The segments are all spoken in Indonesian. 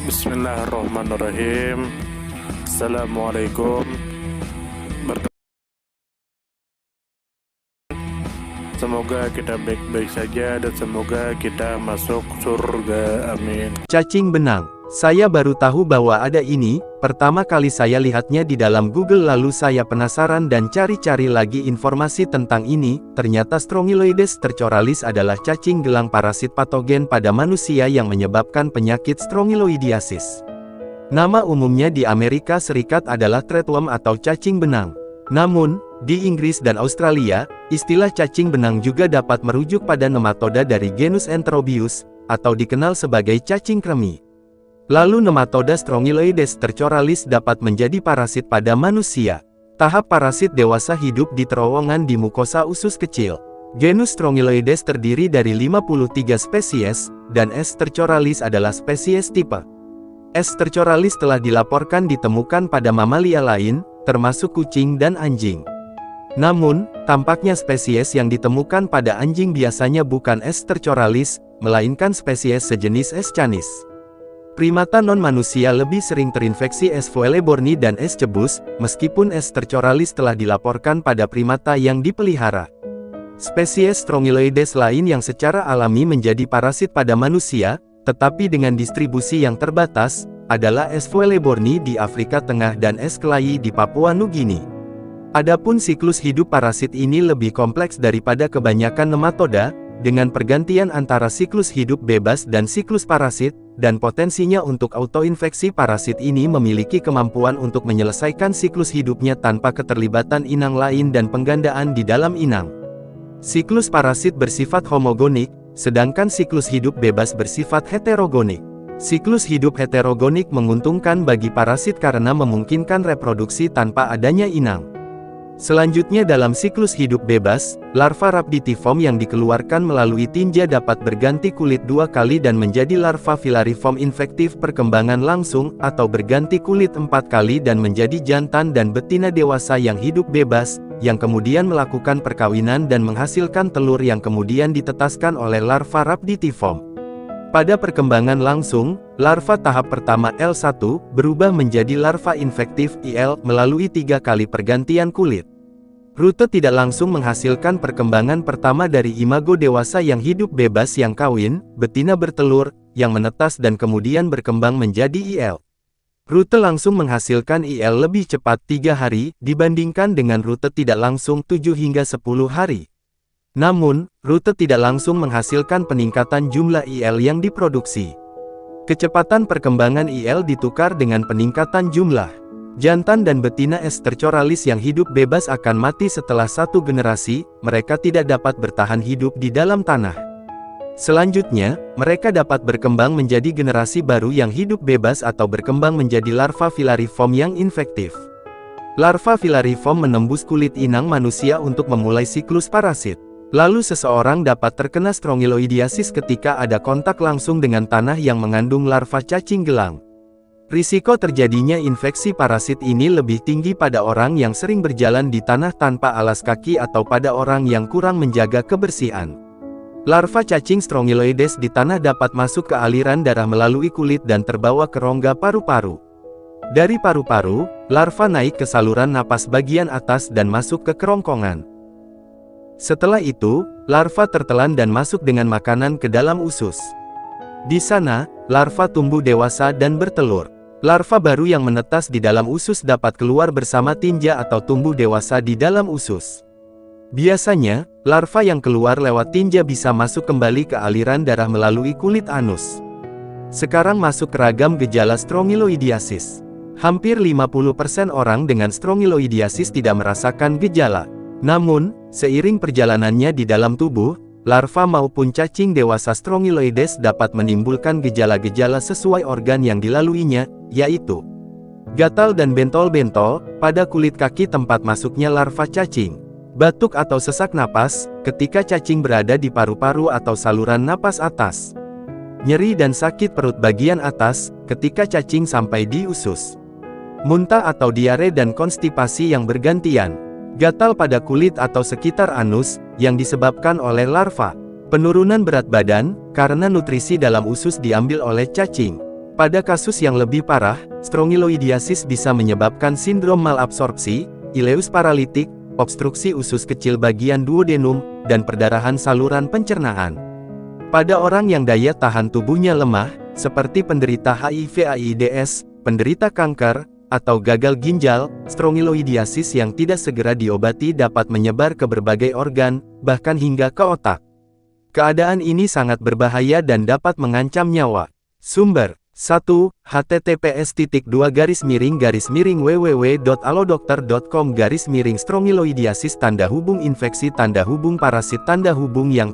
Bismillahirrahmanirrahim. Assalamualaikum. Semoga kita baik-baik saja dan semoga kita masuk surga. Amin. Cacing benang. Saya baru tahu bahwa ada ini. Pertama kali saya lihatnya di dalam Google, lalu saya penasaran dan cari-cari lagi informasi tentang ini. Ternyata Strongyloides stercoralis adalah cacing gelang parasit patogen pada manusia yang menyebabkan penyakit strongyloidiasis. Nama umumnya di Amerika Serikat adalah threadworm atau cacing benang. Namun, di Inggris dan Australia, istilah cacing benang juga dapat merujuk pada nematoda dari genus Enterobius, atau dikenal sebagai cacing kremi. Lalu nematoda Strongyloides stercoralis dapat menjadi parasit pada manusia. Tahap parasit dewasa hidup di terowongan di mukosa usus kecil. Genus Strongyloides terdiri dari 53 spesies, dan S. stercoralis adalah spesies tipe. S. stercoralis telah dilaporkan ditemukan pada mamalia lain, termasuk kucing dan anjing. Namun, tampaknya spesies yang ditemukan pada anjing biasanya bukan S. stercoralis, melainkan spesies sejenis S. canis. Primata non-manusia lebih sering terinfeksi S. foeleborni dan S. cebus, meskipun S. stercoralis telah dilaporkan pada primata yang dipelihara. Spesies Strongyloides lain yang secara alami menjadi parasit pada manusia, tetapi dengan distribusi yang terbatas, adalah S. foeleborni di Afrika Tengah dan S. clayi di Papua Nugini. Adapun siklus hidup parasit ini lebih kompleks daripada kebanyakan nematoda, dengan pergantian antara siklus hidup bebas dan siklus parasit, dan potensinya untuk autoinfeksi. Parasit ini memiliki kemampuan untuk menyelesaikan siklus hidupnya tanpa keterlibatan inang lain dan penggandaan di dalam inang. Siklus parasit bersifat homogonik, sedangkan siklus hidup bebas bersifat heterogonik. Siklus hidup heterogonik menguntungkan bagi parasit karena memungkinkan reproduksi tanpa adanya inang. Selanjutnya dalam siklus hidup bebas, larva Rhabditiform yang dikeluarkan melalui tinja dapat berganti kulit 2 kali dan menjadi larva Filariform infektif perkembangan langsung, atau berganti kulit 4 kali dan menjadi jantan dan betina dewasa yang hidup bebas, yang kemudian melakukan perkawinan dan menghasilkan telur yang kemudian ditetaskan oleh larva Rhabditiform. Pada perkembangan langsung, larva tahap pertama L1 berubah menjadi larva infektif IL melalui 3 kali pergantian kulit. Rute tidak langsung menghasilkan perkembangan pertama dari imago dewasa yang hidup bebas yang kawin, betina bertelur, yang menetas dan kemudian berkembang menjadi IL. Rute langsung menghasilkan IL lebih cepat 3 hari, dibandingkan dengan rute tidak langsung 7 hingga 10 hari. Namun, rute tidak langsung menghasilkan peningkatan jumlah IL yang diproduksi. Kecepatan perkembangan IL ditukar dengan peningkatan jumlah. Jantan dan betina S. stercoralis yang hidup bebas akan mati setelah 1 generasi, mereka tidak dapat bertahan hidup di dalam tanah. Selanjutnya, mereka dapat berkembang menjadi generasi baru yang hidup bebas atau berkembang menjadi larva Filariform yang infektif. Larva Filariform menembus kulit inang manusia untuk memulai siklus parasit. Lalu seseorang dapat terkena strongyloidiasis ketika ada kontak langsung dengan tanah yang mengandung larva cacing gelang. Risiko terjadinya infeksi parasit ini lebih tinggi pada orang yang sering berjalan di tanah tanpa alas kaki atau pada orang yang kurang menjaga kebersihan. Larva cacing Strongyloides di tanah dapat masuk ke aliran darah melalui kulit dan terbawa ke rongga paru-paru. Dari paru-paru, larva naik ke saluran napas bagian atas dan masuk ke kerongkongan. Setelah itu, larva tertelan dan masuk dengan makanan ke dalam usus. Di sana, larva tumbuh dewasa dan bertelur. Larva baru yang menetas di dalam usus dapat keluar bersama tinja atau tumbuh dewasa di dalam usus. Biasanya, larva yang keluar lewat tinja bisa masuk kembali ke aliran darah melalui kulit anus. Sekarang masuk ke ragam gejala strongyloidiasis. Hampir 50% orang dengan strongyloidiasis tidak merasakan gejala. Namun, seiring perjalanannya di dalam tubuh, larva maupun cacing dewasa Strongyloides dapat menimbulkan gejala-gejala sesuai organ yang dilaluinya, yaitu gatal dan bentol-bentol pada kulit kaki tempat masuknya larva cacing, batuk atau sesak napas ketika cacing berada di paru-paru atau saluran napas atas, nyeri dan sakit perut bagian atas ketika cacing sampai di usus, muntah atau diare dan konstipasi yang bergantian, gatal pada kulit atau sekitar anus, yang disebabkan oleh larva, penurunan berat badan, karena nutrisi dalam usus diambil oleh cacing, Pada kasus yang lebih parah, strongyloidiasis bisa menyebabkan sindrom malabsorpsi, ileus paralitik, obstruksi usus kecil bagian duodenum, dan perdarahan saluran pencernaan. Pada orang yang daya tahan tubuhnya lemah, seperti penderita HIV/AIDS, penderita kanker, atau gagal ginjal, strongyloidiasis yang tidak segera diobati dapat menyebar ke berbagai organ, bahkan hingga ke otak. Keadaan ini sangat berbahaya dan dapat mengancam nyawa. Sumber 1. https://www.alodokter.com/strongyloidiasis infeksi parasit yang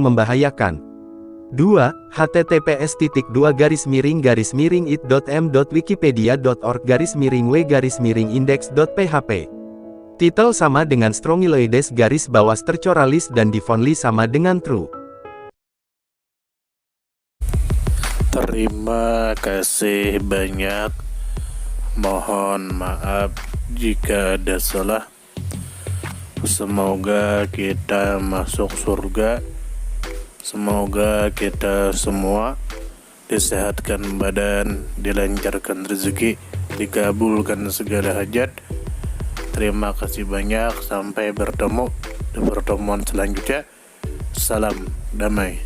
membahayakan. 2. https://it.m.wikipedia.org/w-index.php. Titel sama dengan Strongyloides _tercoralis dan Diffonly sama dengan true. Terima kasih banyak. Mohon maaf jika ada salah. Semoga kita masuk surga. Semoga kita semua disehatkan badan, dilancarkan rezeki, dikabulkan segala hajat. Terima kasih banyak. Sampai bertemu di pertemuan selanjutnya. Salam damai.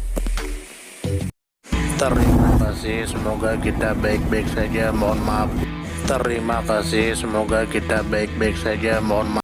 Terima kasih. Semoga kita baik-baik saja. Mohon maaf. Terima kasih. Semoga kita baik-baik saja. Mohon maaf.